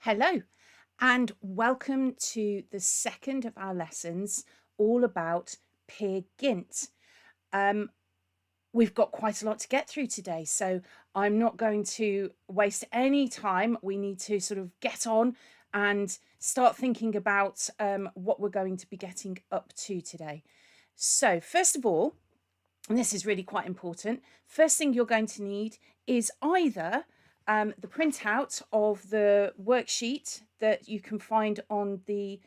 Hello, and welcome to the second of our lessons all about Peer Gynt. Um, we've got quite a lot to get through today, so I'm not going to waste any time. We need to sort of get on and start thinking about what we're going to be getting up to today. So, first of all, and this is really quite important, first thing you're going to need is either the printout of the worksheet that you can find on the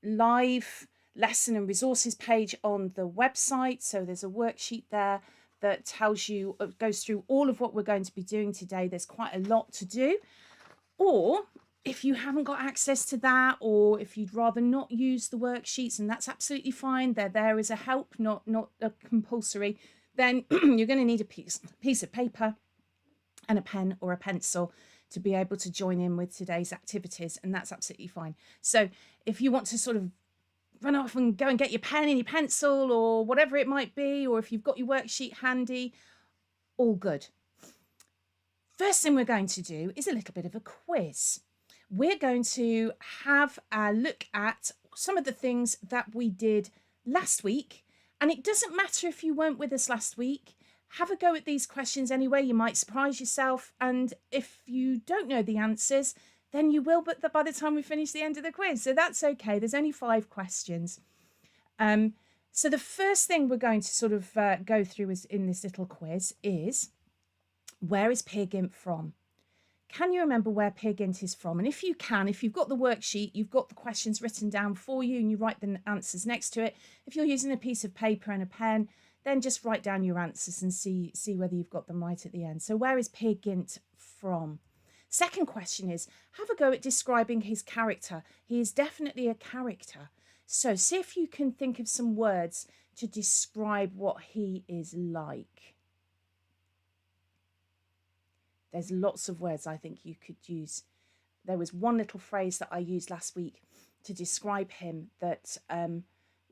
live lesson and resources page on the website. So there's a worksheet there that tells you, goes through all of what we're going to be doing today. There's quite a lot to do. Or if you haven't got access to that, or if you'd rather not use the worksheets, and that's absolutely fine, they're there as a help, not a compulsory, then you're going to need a piece of paper and a pen or a pencil to be able to join in with today's activities, and that's absolutely fine. So if you want to sort of run off and go and get your pen and your pencil or whatever it might be, or if you've got your worksheet handy, all good. First thing we're going to do is a little bit of a quiz. We're going to have a look at some of the things that we did last week, and it doesn't matter if you weren't with us last week. Have a go at these questions anyway. You might surprise yourself, and if you don't know the answers, then you will, but by the time we finish the end of the quiz, so that's okay. There's only 5 questions. So the first thing we're going to sort of go through is in this little quiz is, where is Peer Gynt from? Can you remember where Peer Gynt is from? And if you can, if you've got the worksheet, you've got the questions written down for you and you write the answers next to it. If you're using a piece of paper and a pen, then just write down your answers and see whether you've got them right at the end. So where is Peer Gynt from? Second question is, have a go at describing his character. He is definitely a character. So see if you can think of some words to describe what he is like. There's lots of words I think you could use. There was one little phrase that I used last week to describe him that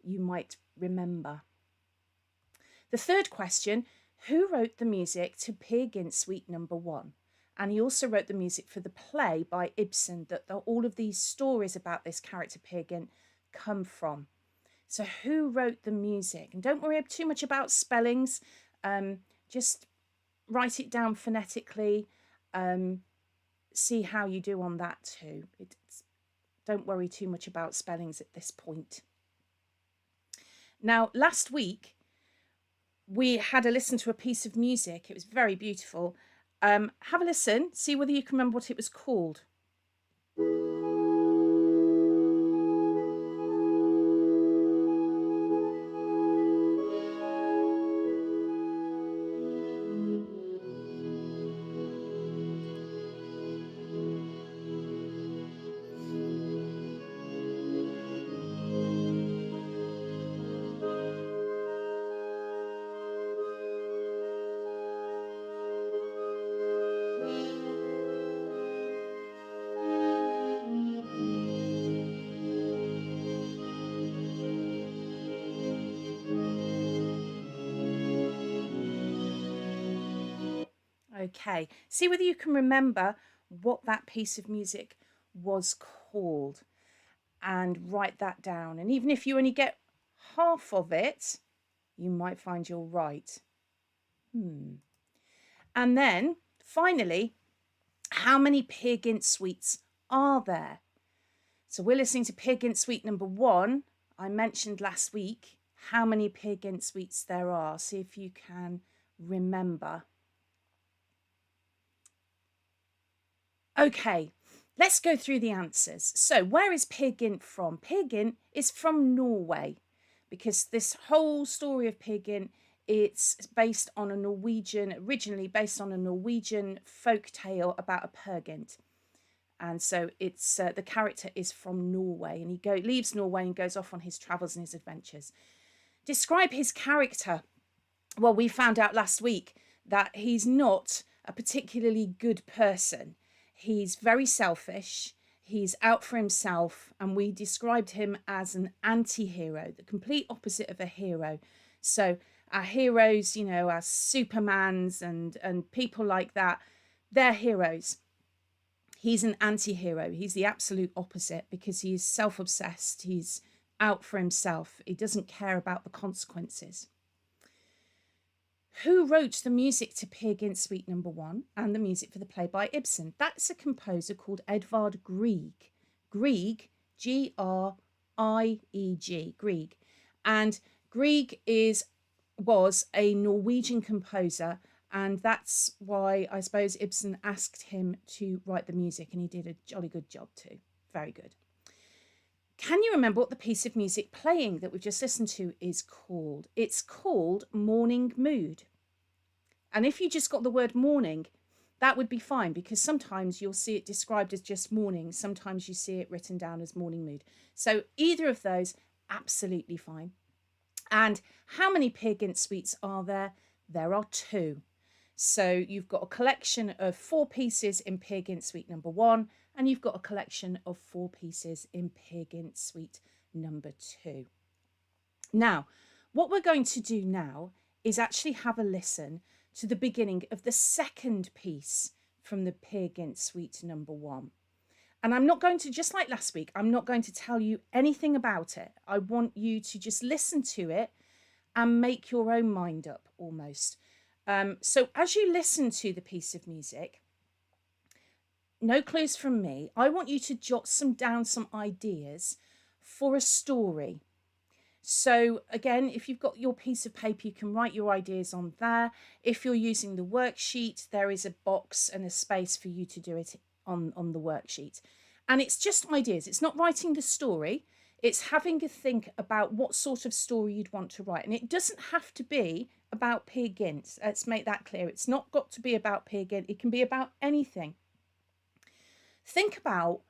you might remember. The third question, who wrote the music to Peer Gynt Suite number 1? And he also wrote the music for the play by Ibsen that all of these stories about this character Peer Gynt come from. So who wrote the music? And don't worry too much about spellings. Just write it down phonetically. See how you do on that too. Don't worry too much about spellings at this point. Now, last week, we had a listen to a piece of music. It was very beautiful. Have a listen, see whether you can remember what it was called. Okay, see whether you can remember what that piece of music was called and write that down. And even if you only get half of it, you might find you're right. And then finally, how many Peer Gynt Suites are there? So we're listening to Peer Gynt Suite number 1. I mentioned last week how many Peer Gynt Suites there are. See if you can remember. Okay, let's go through the answers. So where is Peer Gynt from? Peer Gynt is from Norway, because this whole story of Peer Gynt, it's based on originally based on a Norwegian folk tale about a Peer Gynt. And so it's the character is from Norway, and he leaves Norway and goes off on his travels and his adventures. Describe his character. Well, we found out last week that he's not a particularly good person. He's very selfish, he's out for himself, and we described him as an anti-hero, the complete opposite of a hero. So our heroes, you know, our Supermans and people like that, they're heroes. He's an anti-hero. He's the absolute opposite because he is self-obsessed. He's out for himself. He doesn't care about the consequences. Who wrote the music to Peer Gynt Suite No. 1 and the music for the play by Ibsen? That's a composer called Edvard Grieg. Grieg, G-R-I-E-G, Grieg. And Grieg was a Norwegian composer, and that's why I suppose Ibsen asked him to write the music, and he did a jolly good job too. Very good. Can you remember what the piece of music playing that we've just listened to is called? It's called Morning Mood. And if you just got the word morning, that would be fine, because sometimes you'll see it described as just morning. Sometimes you see it written down as morning mood. So either of those, absolutely fine. And how many Peer Gynt suites are there? There are 2. So you've got a collection of 4 pieces in Peer Gynt Suite No. 1, and you've got a collection of 4 pieces in Peer Gynt Suite No. 2. Now, what we're going to do now is actually have a listen to the beginning of the second piece from the Peer Gynt Suite No. 1. And I'm not going to, just like last week, I'm not going to tell you anything about it. I want you to just listen to it and make your own mind up almost. So as you listen to the piece of music, no clues from me, I want you to jot down some ideas for a story. So again, if you've got your piece of paper, you can write your ideas on there. If you're using the worksheet, there is a box and a space for you to do it on the worksheet. And it's just ideas. It's not writing the story. It's having a think about what sort of story you'd want to write. And it doesn't have to be about Peer Gynt. Let's make that clear. It's not got to be about Peer Gynt. It can be about anything. Think about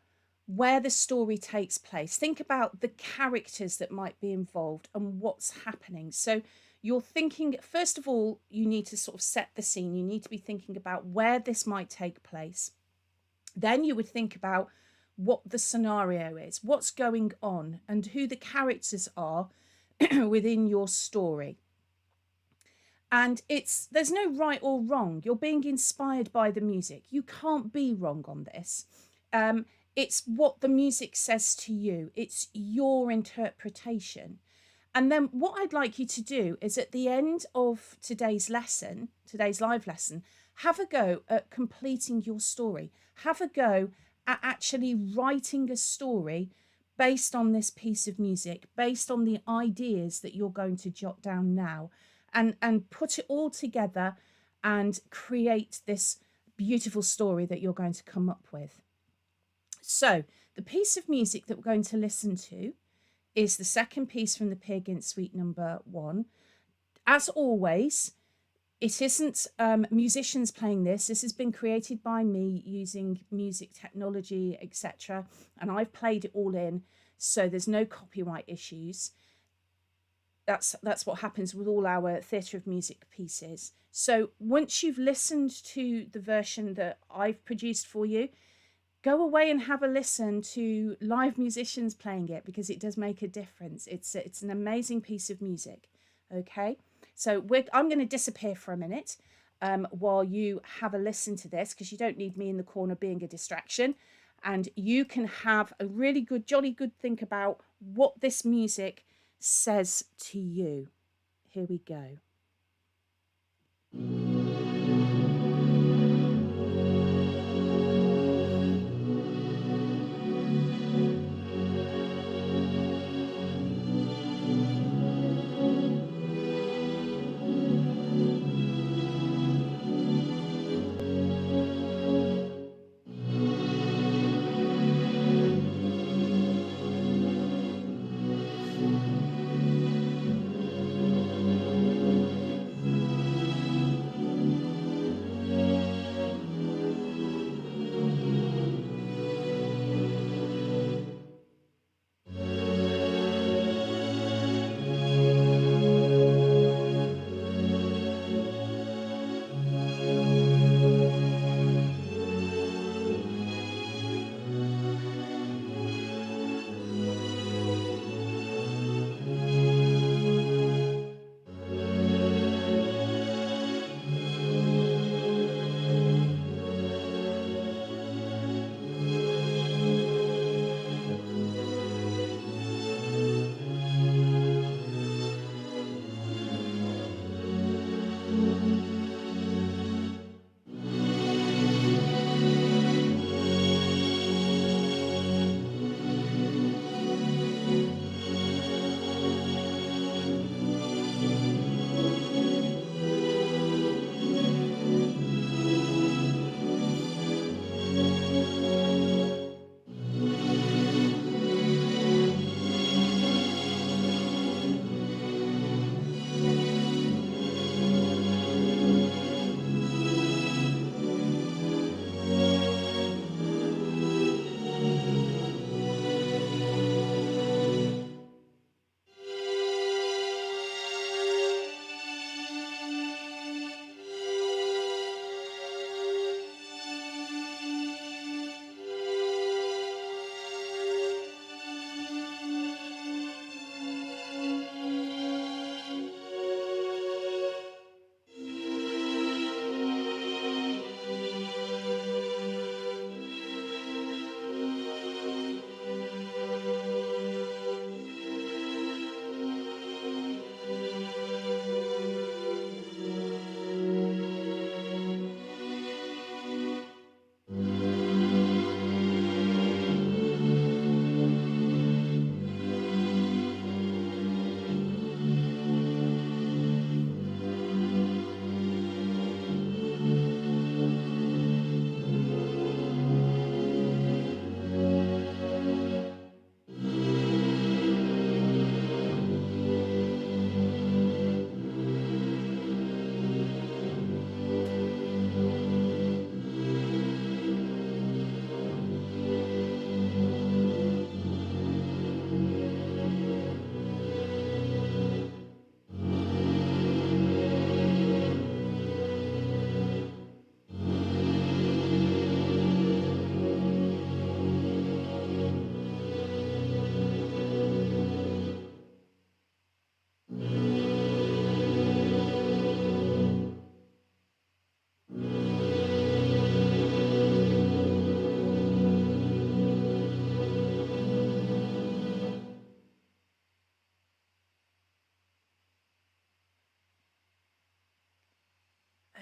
where the story takes place. Think about the characters that might be involved and what's happening. So you're thinking, first of all, you need to sort of set the scene. You need to be thinking about where this might take place. Then you would think about what the scenario is, what's going on, and who the characters are within your story. And there's no right or wrong. You're being inspired by the music. You can't be wrong on this. It's what the music says to you. It's your interpretation. And then what I'd like you to do is at the end of today's live lesson, have a go at completing your story. Have a go at actually writing a story based on this piece of music, based on the ideas that you're going to jot down now, and put it all together and create this beautiful story that you're going to come up with. So the piece of music that we're going to listen to is the second piece from the Peer Gynt Suite No. 1. As always, it isn't musicians playing this. This has been created by me using music technology, etc. And I've played it all in, so there's no copyright issues. That's what happens with all our theatre of music pieces. So once you've listened to the version that I've produced for you, go away and have a listen to live musicians playing it, because it does make a difference. It's an amazing piece of music. Okay, so I'm going to disappear for a minute while you have a listen to this, because you don't need me in the corner being a distraction, and you can have a really good, jolly good think about what this music says to you. Here we go.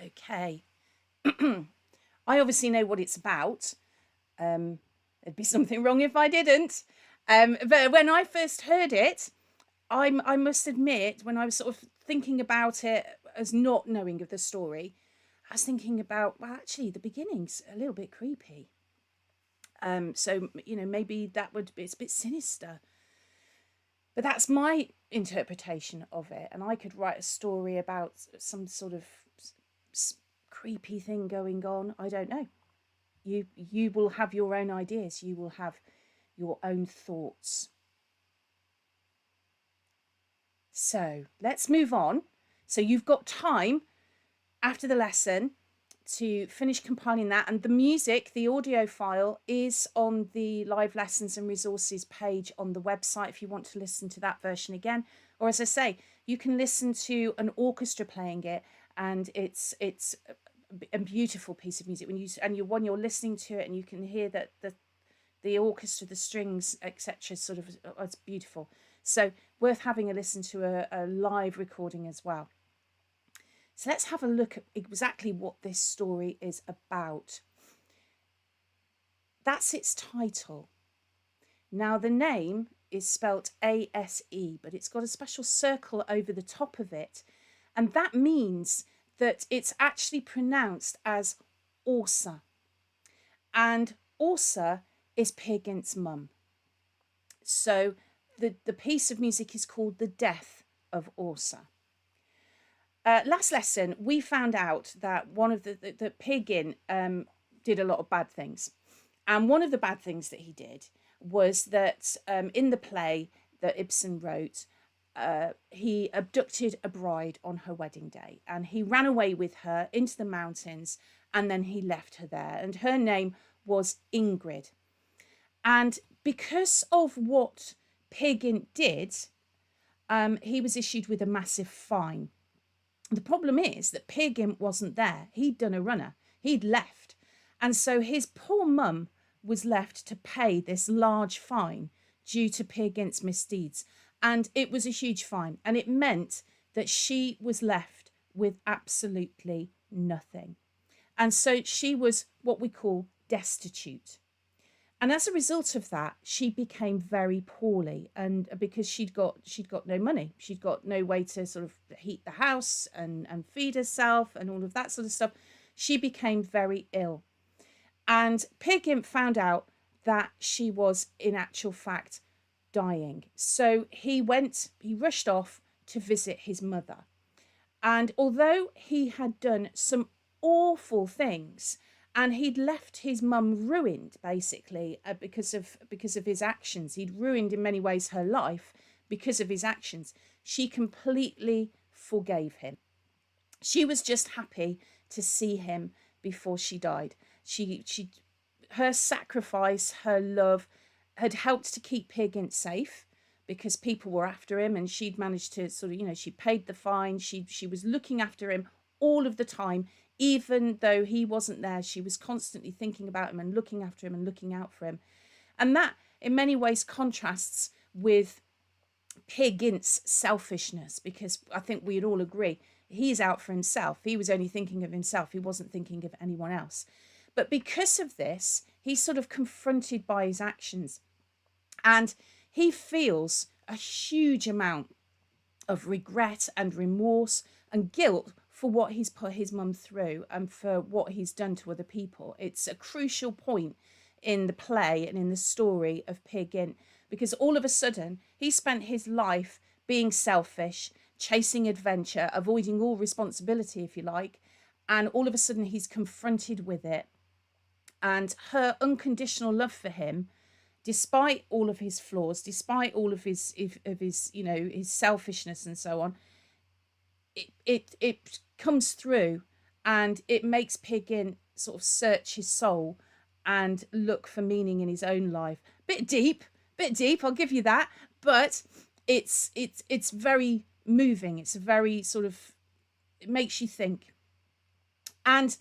Okay. I obviously know what it's about. There'd be something wrong if I didn't. But when I first heard it, I must admit, when I was sort of thinking about it as not knowing of the story, I was thinking about, well, actually, the beginning's a little bit creepy. So, maybe that would be, it's a bit sinister. But that's my interpretation of it. And I could write a story about some sort of creepy thing going on. I don't know. You will have your own ideas. You will have your own thoughts. So let's move on. So you've got time after the lesson to finish compiling that, and the music, the audio file, is on the live lessons and resources page on the website if you want to listen to that version again. Or as I say, you can listen to an orchestra playing it, and it's a beautiful piece of music when you're listening to it, and you can hear that the orchestra, the strings, etc. Sort of, it's beautiful. So worth having a listen to a live recording as well. So let's have a look at exactly what this story is about. That's its title. Now the name is spelt A-S-E, but it's got a special circle over the top of it. And that means that it's actually pronounced as Åsa. And Åsa is Peer Gynt's mum. So the piece of music is called The Death of Åsa. Last lesson, we found out that one of the Peer Gynt did a lot of bad things. And one of the bad things that he did was that in the play that Ibsen wrote, he abducted a bride on her wedding day, and he ran away with her into the mountains, and then he left her there. And her name was Ingrid. And because of what Peer Gynt did, he was issued with a massive fine. The problem is that Peer Gynt wasn't there. He'd done a runner. He'd left. And so his poor mum was left to pay this large fine due to Peer Gynt's misdeeds. And it was a huge fine. And it meant that she was left with absolutely nothing. And so she was what we call destitute. And as a result of that, she became very poorly, and because she'd got no money, she'd got no way to sort of heat the house and feed herself and all of that sort of stuff. She became very ill, and Peer Gynt found out that she was in actual fact dying. So he rushed off to visit his mother, and although he had done some awful things, and he'd left his mum ruined, basically, because of his actions. He'd ruined in many ways her life because of his actions. She completely forgave him. She was just happy to see him before she died. Her sacrifice, her love, had helped to keep Peer Gynt safe because people were after him, and she'd managed to sort of, she paid the fine. She was looking after him all of the time. Even though he wasn't there, she was constantly thinking about him and looking after him and looking out for him. And that, in many ways, contrasts with Peer Gynt's selfishness, because I think we'd all agree he's out for himself. He was only thinking of himself. He wasn't thinking of anyone else. But because of this, he's sort of confronted by his actions. And he feels a huge amount of regret and remorse and guilt for what he's put his mum through and for what he's done to other people. It's a crucial point in the play and in the story of Peer Gynt, because all of a sudden he spent his life being selfish, chasing adventure, avoiding all responsibility, if you like, and all of a sudden he's confronted with it. And her unconditional love for him, despite all of his flaws, despite all of his his selfishness and so on, it comes through, and it makes Peer Gynt sort of search his soul and look for meaning in his own life. Bit deep, I'll give you that, but it's very moving. It's very sort of, it makes you think. And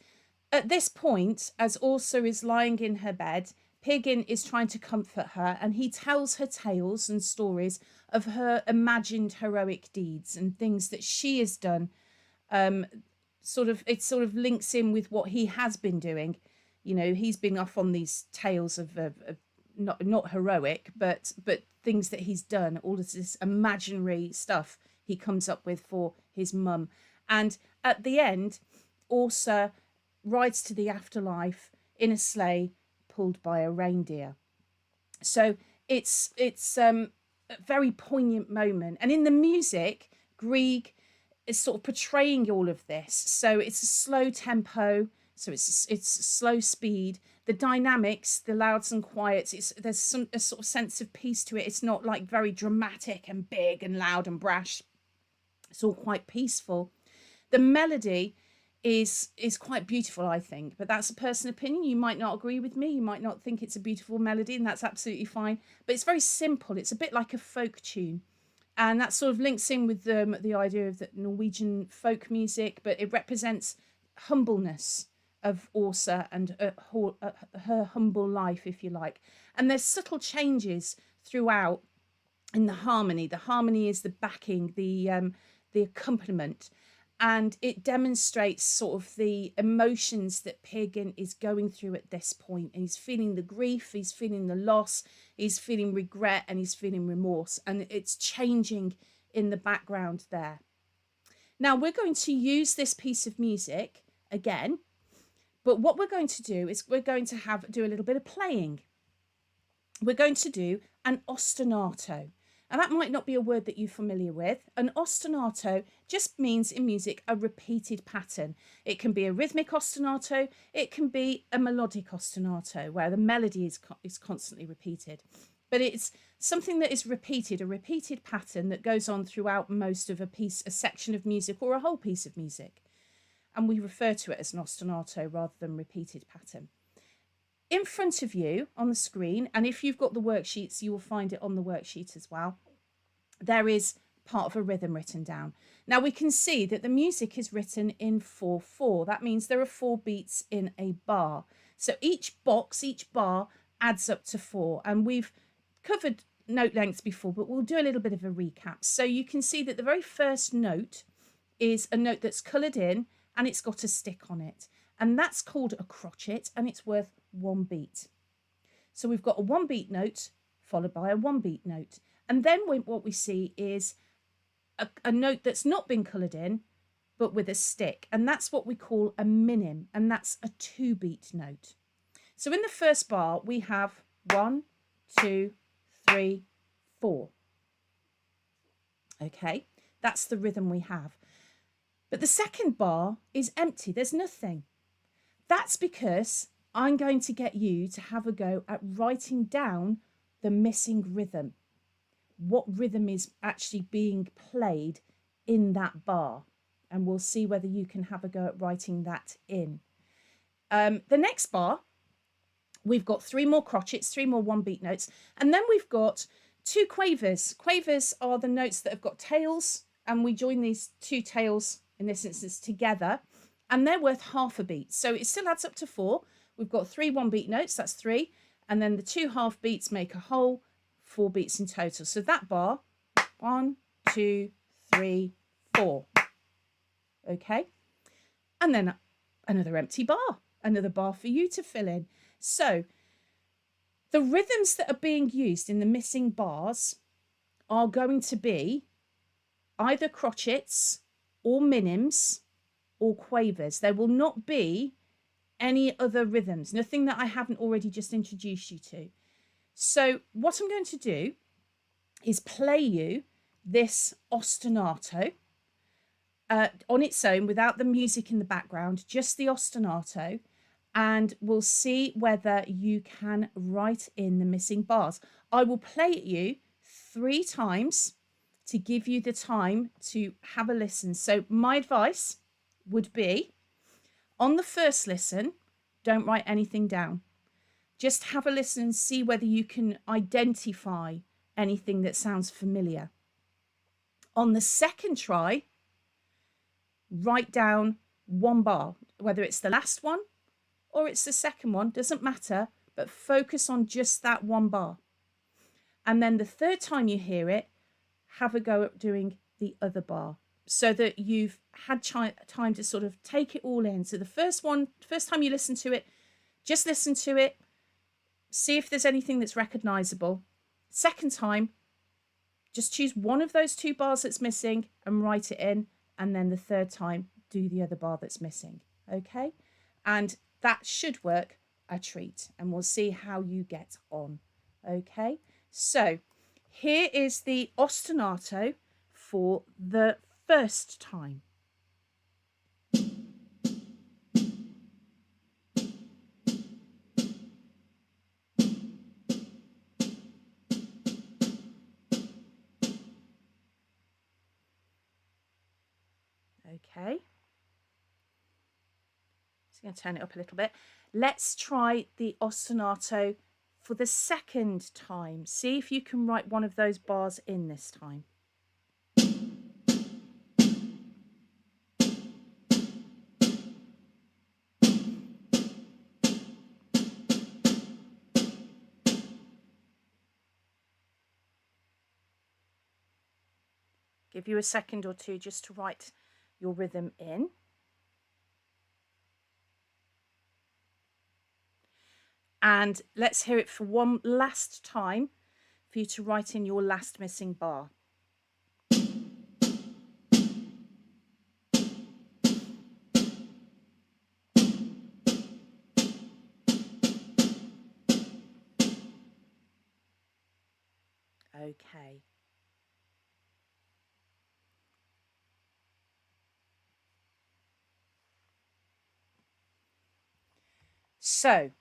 at this point, as Åsa is lying in her bed, Peer Gynt is trying to comfort her, and he tells her tales and stories of her imagined heroic deeds and things that she has done, it sort of links in with what he has been doing. You know, he's been off on these tales of not heroic, but things that he's done, all of this imaginary stuff he comes up with for his mum. And at the end, Orsa rides to the afterlife in a sleigh pulled by a reindeer. So it's a very poignant moment. And in the music, Grieg is sort of portraying all of this. So it's a slow tempo, so it's slow speed. The dynamics, the louds and quiets, there's a sort of sense of peace to it. It's not like very dramatic and big and loud and brash. It's all quite peaceful. The melody is quite beautiful, I think, but that's a personal opinion. You might not agree with me. You might not think it's a beautiful melody, and that's absolutely fine. But it's very simple. It's a bit like a folk tune. And that sort of links in with the idea of the Norwegian folk music, but it represents humbleness of Orsa and her humble life, if you like. And there's subtle changes throughout in the harmony. The harmony is the backing, the accompaniment, and it demonstrates sort of the emotions that Peer Gynt is going through at this point. And he's feeling the grief, he's feeling the loss, he's feeling regret, and he's feeling remorse. And it's changing in the background there. Now, we're going to use this piece of music again, but what we're going to do is we're going to do a little bit of playing. We're going to do an ostinato. And that might not be a word that you're familiar with. An ostinato just means in music a repeated pattern. It can be a rhythmic ostinato. It can be a melodic ostinato where the melody is constantly repeated. But it's something that is repeated, a repeated pattern that goes on throughout most of a section of music or a whole piece of music. And we refer to it as an ostinato rather than repeated pattern. In front of you on the screen, and if you've got the worksheets, you will find it on the worksheet as well, there is part of a rhythm written down. Now we can see that the music is written in 4/4. That means there are 4 beats in a bar. So each bar adds up to 4. And we've covered note lengths before, but we'll do a little bit of a recap. So you can see that the very first note is a note that's coloured in and it's got a stick on it. And that's called a crotchet, and it's worth 1 beat. So we've got a 1 beat note followed by a 1 beat note. And then what we see is a note that's not been coloured in, but with a stick. And that's what we call a minim, and that's a 2 beat note. So in the first bar, we have 1, 2, 3, 4. Okay, that's the rhythm we have. But the second bar is empty. There's nothing. That's because I'm going to get you to have a go at writing down the missing rhythm. What rhythm is actually being played in that bar. And we'll see whether you can have a go at writing that in. The next bar, we've got 3 more crotchets, 3 more 1 beat notes. And then we've got 2 quavers. Quavers are the notes that have got tails. And we join these 2 tails, in this instance, together. And they're worth half a beat. So it still adds up to 4. We've got 3 1 beat notes, that's 3. And then the 2 half beats make a whole 4 beats in total. So that bar, 1, 2, 3, 4. Okay. And then another empty bar, another bar for you to fill in. So the rhythms that are being used in the missing bars are going to be either crotchets or minims or quavers. There will not be any other rhythms, nothing that I haven't already just introduced you to. So what I'm going to do is play you this ostinato on its own without the music in the background, just the ostinato, and we'll see whether you can write in the missing bars. I will play it you 3 times to give you the time to have a listen. So my advice would be, on the first listen, don't write anything down. Just have a listen and see whether you can identify anything that sounds familiar. On the second try, write down 1 bar, whether it's the last one or it's the second one, doesn't matter, but focus on just that 1 bar. And then the third time you hear it, have a go at doing the other bar. so that you've had time to sort of take it all in. So the first time you listen to it, just listen to it, see if there's anything that's recognizable. Second time, just choose one of those two bars that's missing and write it in. And then the third time, do the other bar that's missing. Okay? And that should work a treat. And we'll see how you get on. Okay? So here is the ostinato for the first time. Okay. So I'm going to turn it up a little bit. Let's try the ostinato for the second time. See if you can write one of those bars in this time. Give you a second or two just to write your rhythm in. And let's hear it for one last time for you to write in your last missing bar. Okay. So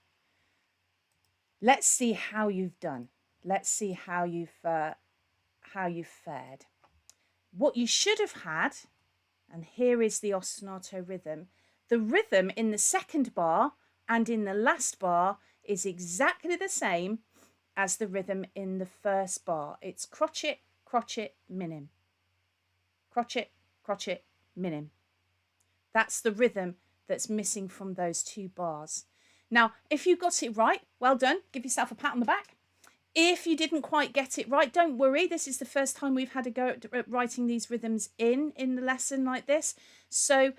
let's see how you've done. Let's see how you've fared. What you should have had, and here is the ostinato rhythm. The rhythm in the second bar and in the last bar is exactly the same as the rhythm in the first bar. It's crotchet, crotchet, minim. Crotchet, crotchet, minim. That's the rhythm that's missing from those two bars. Now, if you got it right, well done. Give yourself a pat on the back. If you didn't quite get it right, don't worry. This is the first time we've had a go at writing these rhythms in the lesson like this. So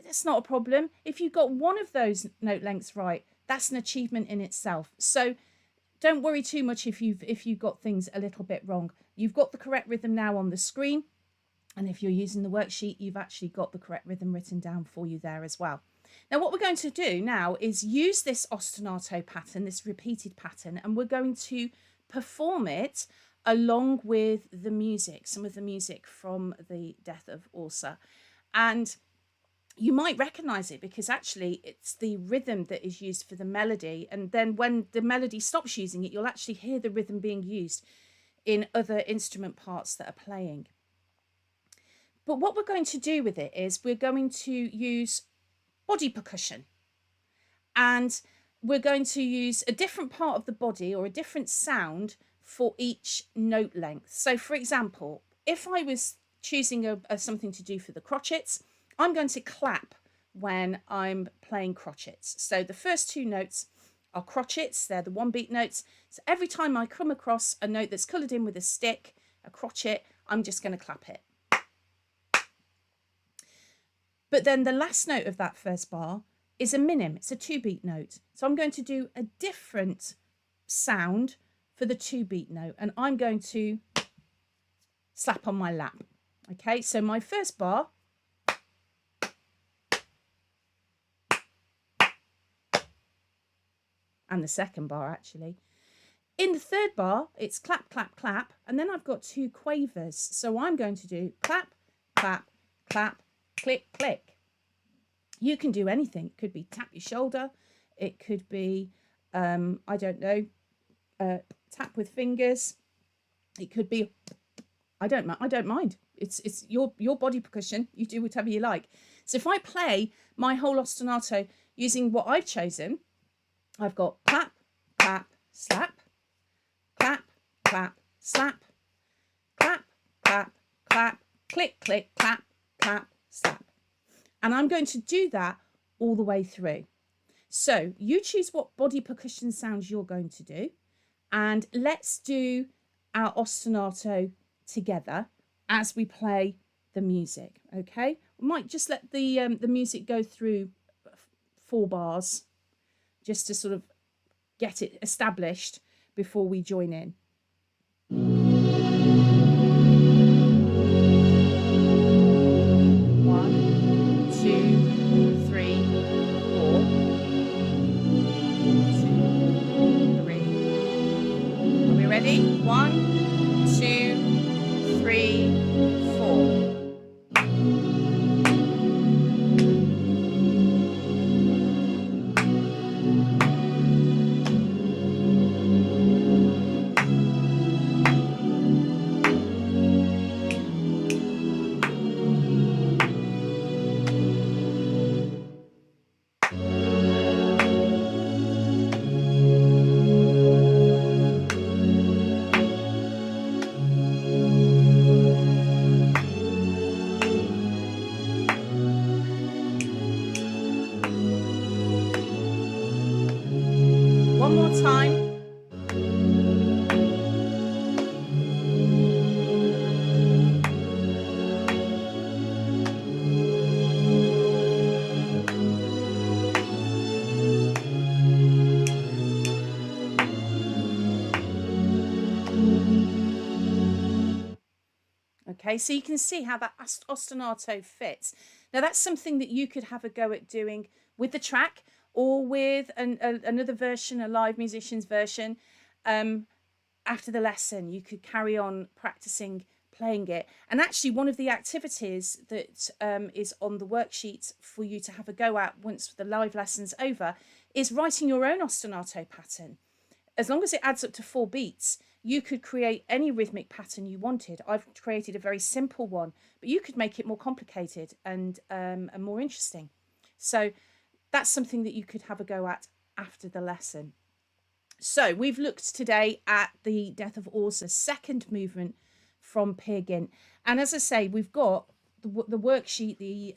that's not a problem. If you got one of those note lengths right, that's an achievement in itself. So don't worry too much if you've got things a little bit wrong. You've got the correct rhythm now on the screen. And if you're using the worksheet, you've actually got the correct rhythm written down for you there as well. Now, what we're going to do now is use this ostinato pattern, this repeated pattern, and we're going to perform it along with the music, some of the music from the Death of Orsa. And you might recognize it because actually it's the rhythm that is used for the melody. And then when the melody stops using it, you'll actually hear the rhythm being used in other instrument parts that are playing. But what we're going to do with it is we're going to use body percussion, and we're going to use a different part of the body or a different sound for each note length. So for example, if I was choosing something to do for the crotchets, I'm going to clap when I'm playing crotchets. So the first two notes are crotchets, they're the one beat notes. So every time I come across a note that's coloured in with a stick, a crotchet, I'm just going to clap it. But then the last note of that first bar is a minim. It's a 2-beat note. So I'm going to do a different sound for the 2-beat note. And I'm going to slap on my lap. Okay, so my first bar . And the second bar, actually. In the third bar, it's clap, clap, clap. And then I've got 2 quavers. So I'm going to do clap, clap, clap, click, click. You can do anything. It could be tap your shoulder. It could be, I don't know, tap with fingers. It could be, I don't mind. It's your body percussion. You do whatever you like. So if I play my whole ostinato using what I've chosen, I've got clap, clap, slap, clap, clap, slap, clap, clap, clap, click, click, clap, clap, slap. And I'm going to do that all the way through. So you choose what body percussion sounds you're going to do. And let's do our ostinato together as we play the music. Okay, we might just let the music go through 4 bars just to sort of get it established before we join in. 1, 2, 3, 4. 2, 3. Are we ready? 1, 2, 3, 4. One more time. Okay, so you can see how that ostinato fits. Now that's something that you could have a go at doing with the track or with another version, a live musician's version. After the lesson, you could carry on practicing playing it. And actually, one of the activities that is on the worksheet for you to have a go at once the live lesson's over is writing your own ostinato pattern. As long as it adds up to 4 beats, you could create any rhythmic pattern you wanted. I've created a very simple one, but you could make it more complicated and more interesting. So that's something that you could have a go at after the lesson. So we've looked today at the Death of Orsa, second movement from Peer Gynt. And as I say, we've got the worksheet, the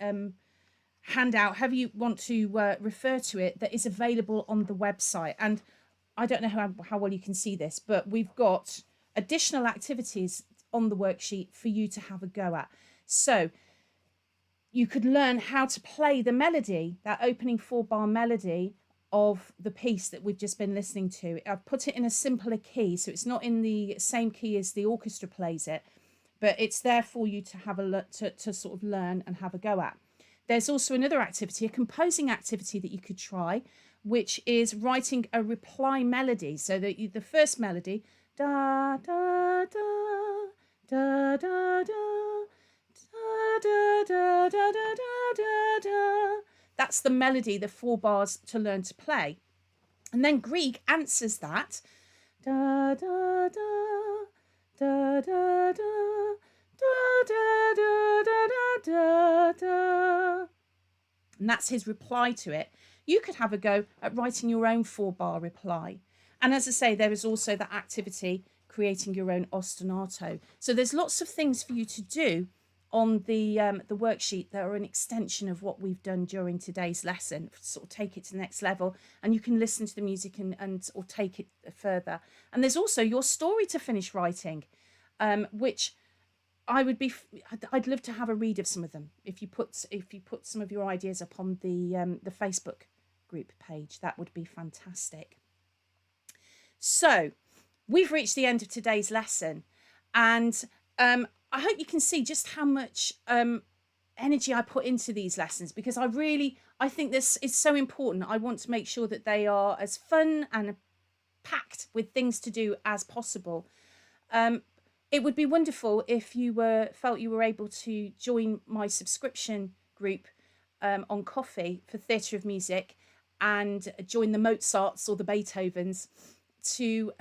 handout, however you want to refer to it, that is available on the website. And I don't know how well you can see this, but we've got additional activities on the worksheet for you to have a go at. So you could learn how to play the melody, that opening 4-bar melody of the piece that we've just been listening to. I've put it in a simpler key, so it's not in the same key as the orchestra plays it, but it's there for you to have a look, to sort of learn and have a go at. There's also another activity, a composing activity that you could try, which is writing a reply melody. So that the first melody, da da da da da da da da da da da da da. That's the melody, the 4 bars to learn to play. And then Grieg answers that, da da da da da da da da da da da da. And that's his reply to it. You could have a go at writing your own 4-bar reply. And as I say, there is also that activity, creating your own ostinato. So there's lots of things for you to do on the worksheet that are an extension of what we've done during today's lesson, sort of take it to the next level, and you can listen to the music and or take it further. And there's also your story to finish writing, which I'd love to have a read of some of them. If you put some of your ideas up on the Facebook group page, that would be fantastic. So we've reached the end of today's lesson, and I hope you can see just how much energy I put into these lessons, because I think this is so important. I want to make sure that they are as fun and packed with things to do as possible. It would be wonderful if you felt you were able to join my subscription group on Coffee for Theatre of Music and join the Mozarts or the Beethovens to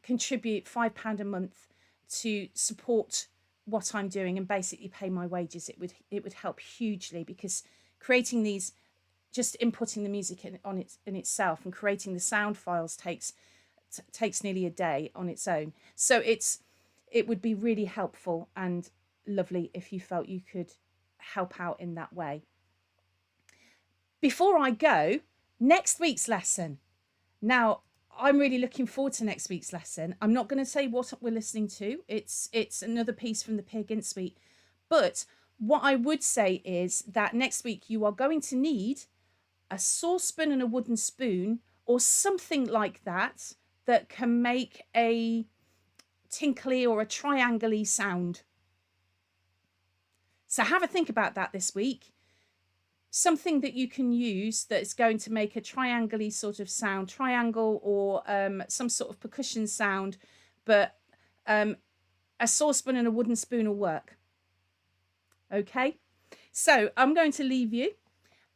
contribute £5 a month to support what I'm doing and basically pay my wages. It would help hugely, because creating these, just inputting the music in itself and creating the sound files takes nearly a day on its own. So it would be really helpful and lovely if you felt you could help out in that way. Before I go, next week's lesson. Now, I'm really looking forward to next week's lesson. I'm not going to say what we're listening to. It's another piece from the Peer Gynt Suite. But What I would say is that next week you are going to need a saucepan and a wooden spoon or something like that that can make a tinkly or a triangle-y sound. So have a think about that this week. Something that you can use that's going to make a triangle-y sort of sound, triangle or some sort of percussion sound, but a saucepan and a wooden spoon will work. Okay, so I'm going to leave you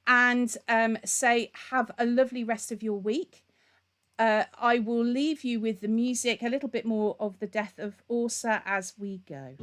and say have a lovely rest of your week. I will leave you with the music, a little bit more of the death of Åsa as we go.